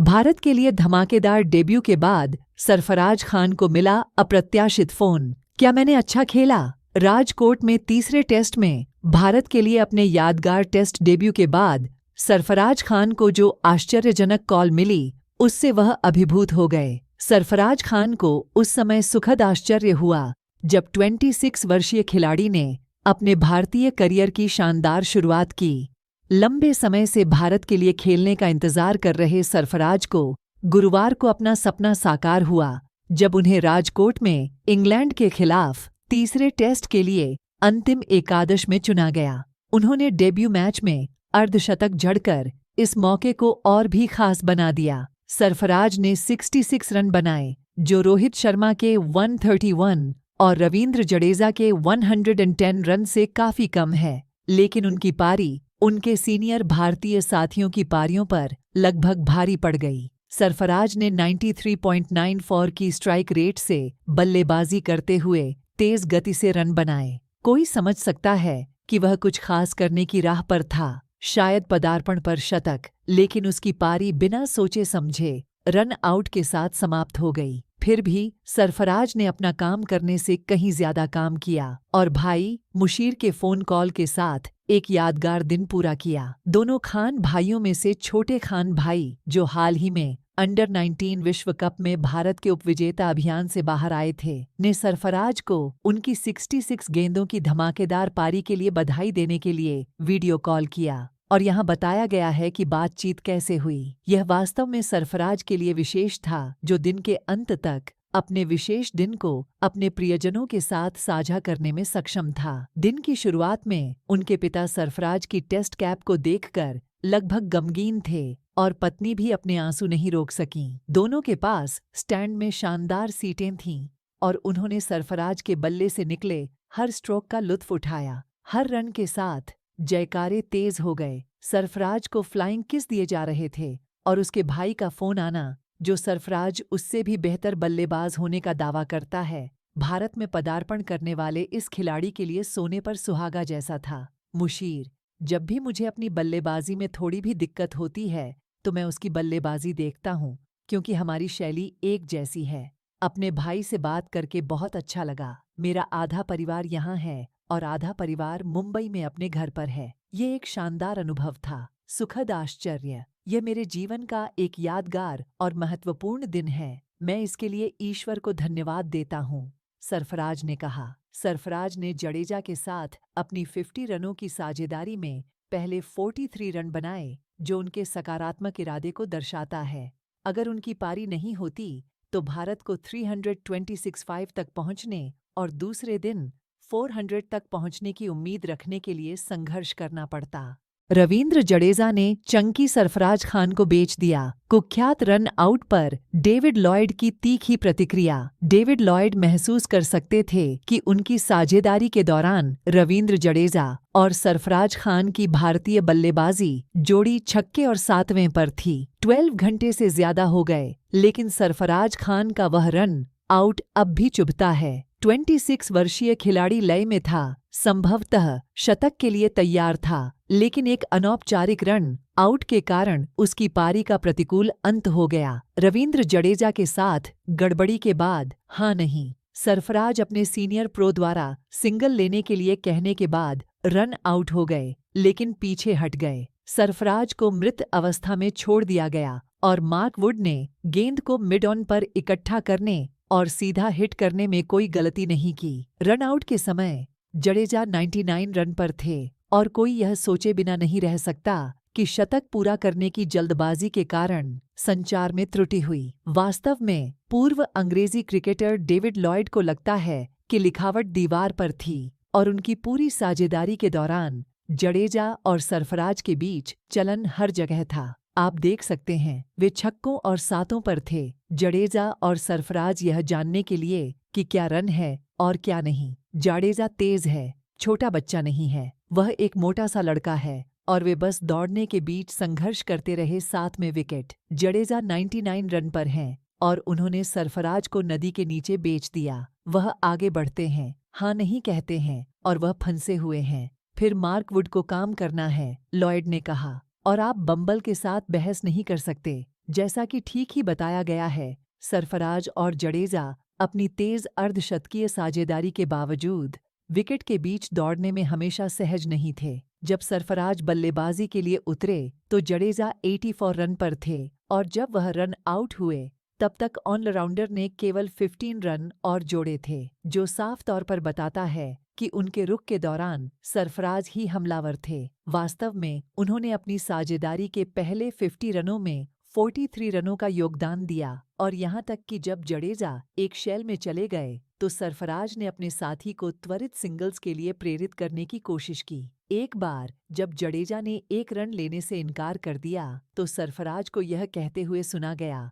भारत के लिए धमाकेदार डेब्यू के बाद सरफराज खान को मिला अप्रत्याशित फोन। क्या मैंने अच्छा खेला? राजकोट में तीसरे टेस्ट में भारत के लिए अपने यादगार टेस्ट डेब्यू के बाद सरफराज खान को जो आश्चर्यजनक कॉल मिली, उससे वह अभिभूत हो गए। सरफराज खान को उस समय सुखद आश्चर्य हुआ जब 26 वर्षीय खिलाड़ी ने अपने भारतीय करियर की शानदार शुरुआत की। लंबे समय से भारत के लिए खेलने का इंतजार कर रहे सरफराज को गुरुवार को अपना सपना साकार हुआ जब उन्हें राजकोट में इंग्लैंड के खिलाफ तीसरे टेस्ट के लिए अंतिम एकादश में चुना गया। उन्होंने डेब्यू मैच में अर्धशतक जड़कर इस मौके को और भी खास बना दिया। सरफराज ने 66 रन बनाए, जो रोहित शर्मा के 131 और रवींद्र जडेजा के 110 रन से काफी कम है, लेकिन उनकी पारी उनके सीनियर भारतीय साथियों की पारियों पर लगभग भारी पड़ गई। सरफराज ने 93.94 की स्ट्राइक रेट से बल्लेबाजी करते हुए तेज गति से रन बनाए। कोई समझ सकता है कि वह कुछ खास करने की राह पर था, शायद पदार्पण पर शतक, लेकिन उसकी पारी बिना सोचे समझे रन आउट के साथ समाप्त हो गई। फिर भी सरफराज ने अपना काम करने से कहीं ज्यादा काम किया और भाई मुशीर के फोन कॉल के साथ एक यादगार दिन पूरा किया। दोनों खान भाइयों में से छोटे खान भाई, जो हाल ही में अंडर 19 विश्व कप में भारत के उपविजेता अभियान से बाहर आए थे, ने सरफराज को उनकी 66 गेंदों की धमाकेदार पारी के लिए बधाई देने के लिए वीडियो कॉल किया। और यहाँ बताया गया है कि बातचीत कैसे हुई। यह वास्तव में सरफराज के लिए विशेष था, जो दिन के अंत तक अपने विशेष दिन को अपने प्रियजनों के साथ साझा करने में सक्षम था। दिन की शुरुआत में उनके पिता सरफराज की टेस्ट कैप को देखकर लगभग गमगीन थे और पत्नी भी अपने आंसू नहीं रोक सकीं। दोनों के पास स्टैंड में शानदार सीटें थीं और उन्होंने सरफराज के बल्ले से निकले हर स्ट्रोक का लुत्फ उठाया। हर रन के साथ जयकारे तेज हो गए। सरफराज को फ्लाइंग किस दिए जा रहे थे और उसके भाई का फोन आना, जो सरफराज उससे भी बेहतर बल्लेबाज होने का दावा करता है, भारत में पदार्पण करने वाले इस खिलाड़ी के लिए सोने पर सुहागा जैसा था। मुशीर, जब भी मुझे अपनी बल्लेबाजी में थोड़ी भी दिक्कत होती है तो मैं उसकी बल्लेबाजी देखता हूँ, क्योंकि हमारी शैली एक जैसी है। अपने भाई से बात करके बहुत अच्छा लगा। मेरा आधा परिवार यहाँ है और आधा परिवार मुंबई में अपने घर पर है। ये एक शानदार अनुभव था, सुखद आश्चर्य। यह मेरे जीवन का एक यादगार और महत्वपूर्ण दिन है। मैं इसके लिए ईश्वर को धन्यवाद देता हूँ, सरफराज ने कहा। सरफराज ने जडेजा के साथ अपनी 50 रनों की साझेदारी में पहले 43 रन बनाए, जो उनके सकारात्मक इरादे को दर्शाता है। अगर उनकी पारी नहीं होती तो भारत को 326 तक पहुंचने और दूसरे दिन 400 तक पहुंचने की उम्मीद रखने के लिए संघर्ष करना पड़ता। रवींद्र जडेजा ने चंकी सरफराज खान को बेच दिया। कुख्यात रन आउट पर डेविड लॉयड की तीखी प्रतिक्रिया। डेविड लॉयड महसूस कर सकते थे कि उनकी साझेदारी के दौरान रवींद्र जडेजा और सरफराज खान की भारतीय बल्लेबाजी जोड़ी छक्के और 7वें पर थी। 12 घंटे से ज्यादा हो गए, लेकिन सरफराज खान का वह रन आउट अब भी चुभता है। 26 वर्षीय खिलाड़ी लय में था, संभवतः शतक के लिए तैयार था, लेकिन एक अनौपचारिक रन आउट के कारण उसकी पारी का प्रतिकूल अंत हो गया। रवींद्र जडेजा के साथ गड़बड़ी के बाद नहीं, सरफराज अपने सीनियर प्रो द्वारा सिंगल लेने के लिए कहने के बाद रन आउट हो गए, लेकिन पीछे हट गए। सरफराज को मृत अवस्था में छोड़ दिया गया और मार्क वुड ने गेंद को मिड ऑन पर इकट्ठा करने और सीधा हिट करने में कोई गलती नहीं की। रन आउट के समय जडेजा 99 रन पर थे और कोई यह सोचे बिना नहीं रह सकता कि शतक पूरा करने की जल्दबाजी के कारण संचार में त्रुटि हुई। वास्तव में पूर्व अंग्रेजी क्रिकेटर डेविड लॉयड को लगता है कि लिखावट दीवार पर थी और उनकी पूरी साझेदारी के दौरान जडेजा और सरफराज के बीच चलन हर जगह था। आप देख सकते हैं, वे छक्कों और 7 पर थे। जडेजा और सरफराज यह जानने के लिए कि क्या रन है और क्या नहीं। जडेजा तेज है, छोटा बच्चा नहीं है, वह एक मोटा सा लड़का है और वे बस दौड़ने के बीच संघर्ष करते रहे 7वें विकेट। जडेजा 99 रन पर हैं और उन्होंने सरफराज को नदी के नीचे बेच दिया। वह आगे बढ़ते हैं, नहीं कहते हैं और वह फंसे हुए हैं। फिर मार्क वुड को काम करना है, लॉयड ने कहा, और आप बम्बल के साथ बहस नहीं कर सकते। जैसा कि ठीक ही बताया गया है, सरफराज और जडेजा अपनी तेज अर्धशतकीय साझेदारी के बावजूद विकेट के बीच दौड़ने में हमेशा सहज नहीं थे। जब सरफराज बल्लेबाजी के लिए उतरे तो जडेजा 84 रन पर थे और जब वह रन आउट हुए तब तक ऑलराउंडर ने केवल 15 रन और जोड़े थे, जो साफ तौर पर बताता है कि उनके रुख के दौरान सरफराज ही हमलावर थे। वास्तव में उन्होंने अपनी साझेदारी के पहले 50 रनों में 43 रनों का योगदान दिया और यहाँ तक कि जब जडेजा एक शेल में चले गए तो सरफराज ने अपने साथी को त्वरित सिंगल्स के लिए प्रेरित करने की कोशिश की। एक बार जब जडेजा ने एक रन लेने से इनकार कर दिया तो सरफराज को यह कहते हुए सुना गया,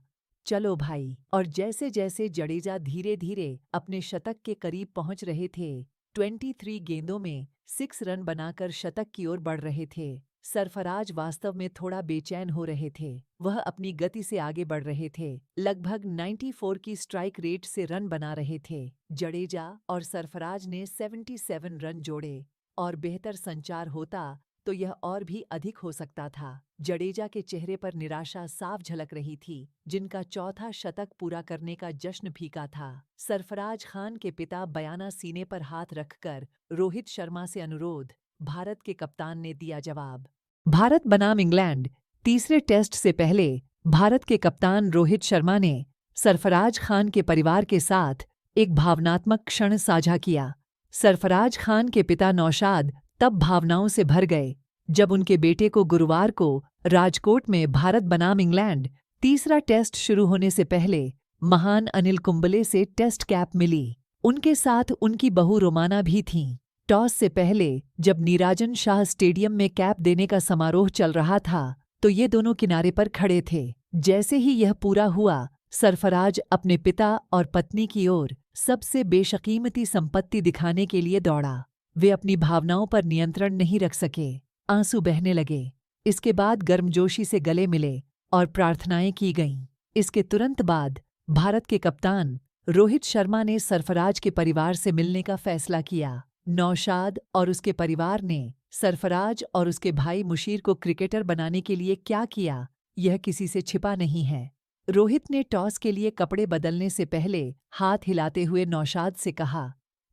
चलो भाई। और जैसे जैसे जडेजा धीरे धीरे अपने शतक के करीब पहुंच रहे थे, 23 गेंदों में 6 रन बनाकर शतक की ओर बढ़ रहे थे, सरफराज वास्तव में थोड़ा बेचैन हो रहे थे। वह अपनी गति से आगे बढ़ रहे थे, लगभग 94 की स्ट्राइक रेट से रन बना रहे थे। जडेजा और सरफराज ने 77 रन जोड़े और बेहतर संचार होता तो यह और भी अधिक हो सकता था। जडेजा के चेहरे पर निराशा साफ झलक रही थी, जिनका चौथा शतक पूरा करने का जश्न फीका था। सरफराज खान के पिता बयाना सीने पर हाथ रखकर रोहित शर्मा से अनुरोध, भारत के कप्तान ने दिया जवाब। भारत बनाम इंग्लैंड। तीसरे टेस्ट से पहले भारत के कप्तान रोहित शर्मा ने सरफराज खान के परिवार के साथ एक भावनात्मक क्षण साझा किया। सरफराज खान के पिता नौशाद तब भावनाओं से भर गए जब उनके बेटे को गुरुवार को राजकोट में भारत बनाम इंग्लैंड तीसरा टेस्ट शुरू होने से पहले महान अनिल कुंबले से टेस्ट कैप मिली। उनके साथ उनकी बहू रोमाना भी थीं। टॉस से पहले जब नीराजन शाह स्टेडियम में कैप देने का समारोह चल रहा था तो ये दोनों किनारे पर खड़े थे। जैसे ही यह पूरा हुआ, सरफराज अपने पिता और पत्नी की ओर सबसे बेशकीमती संपत्ति दिखाने के लिए दौड़ा। वे अपनी भावनाओं पर नियंत्रण नहीं रख सके, आंसू बहने लगे। इसके बाद गर्मजोशी से गले मिले और प्रार्थनाएं की गईं। इसके तुरंत बाद भारत के कप्तान रोहित शर्मा ने सरफराज के परिवार से मिलने का फैसला किया। नौशाद और उसके परिवार ने सरफराज और उसके भाई मुशीर को क्रिकेटर बनाने के लिए क्या किया, यह किसी से छिपा नहीं है। रोहित ने टॉस के लिए कपड़े बदलने से पहले हाथ हिलाते हुए नौशाद से कहा,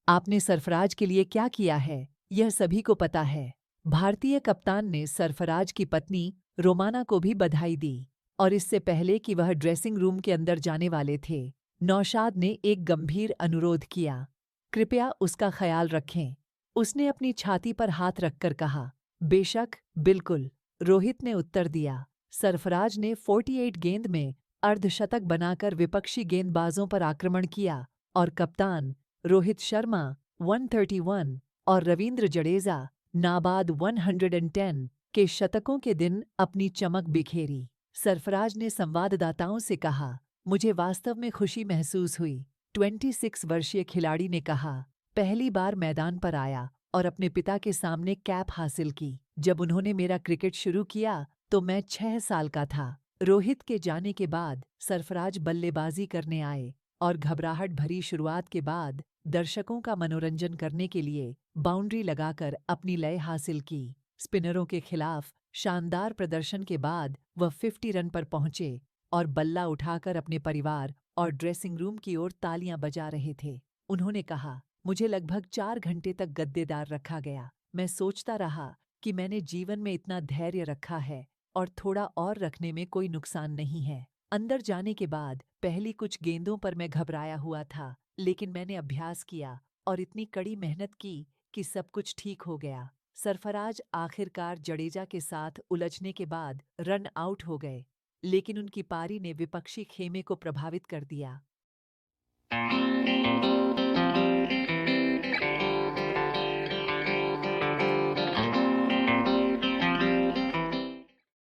आपने सरफराज के लिए क्या किया है, यह सभी को पता है। भारतीय कप्तान ने सरफराज की पत्नी रोमाना को भी बधाई दी और इससे पहले कि वह ड्रेसिंग रूम के अंदर जाने वाले थे, नौशाद ने एक गंभीर अनुरोध किया, कृपया उसका ख्याल रखें। उसने अपनी छाती पर हाथ रखकर कहा, बेशक, बिल्कुल। रोहित ने उत्तर दिया। सरफराज ने 48 गेंद में अर्धशतक बनाकर विपक्षी गेंदबाजों पर आक्रमण किया और कप्तान रोहित शर्मा 131 और रवींद्र जडेजा नाबाद 110 के शतकों के दिन अपनी चमक बिखेरी। सरफराज ने संवाददाताओं से कहा, मुझे वास्तव में खुशी महसूस हुई। 26 वर्षीय खिलाड़ी ने कहा, पहली बार मैदान पर आया और अपने पिता के सामने कैप हासिल की। जब उन्होंने मेरा क्रिकेट शुरू किया तो मैं 6 साल का था। रोहित के जाने के बाद सरफराज बल्लेबाजी करने आए और घबराहट भरी शुरुआत के बाद दर्शकों का मनोरंजन करने के लिए बाउंड्री लगाकर अपनी लय हासिल की। स्पिनरों के खिलाफ शानदार प्रदर्शन के बाद वह 50 रन पर पहुंचे और बल्ला उठाकर अपने परिवार और ड्रेसिंग रूम की ओर तालियां बजा रहे थे। उन्होंने कहा, मुझे लगभग 4 घंटे तक गद्देदार रखा गया। मैं सोचता रहा कि मैंने जीवन में इतना धैर्य रखा है और थोड़ा और रखने में कोई नुकसान नहीं है। अंदर जाने के बाद पहली कुछ गेंदों पर मैं घबराया हुआ था, लेकिन मैंने अभ्यास किया और इतनी कड़ी मेहनत की कि सब कुछ ठीक हो गया। सरफराज आखिरकार जडेजा के साथ उलझने के बाद रन आउट हो गए, लेकिन उनकी पारी ने विपक्षी खेमे को प्रभावित कर दिया।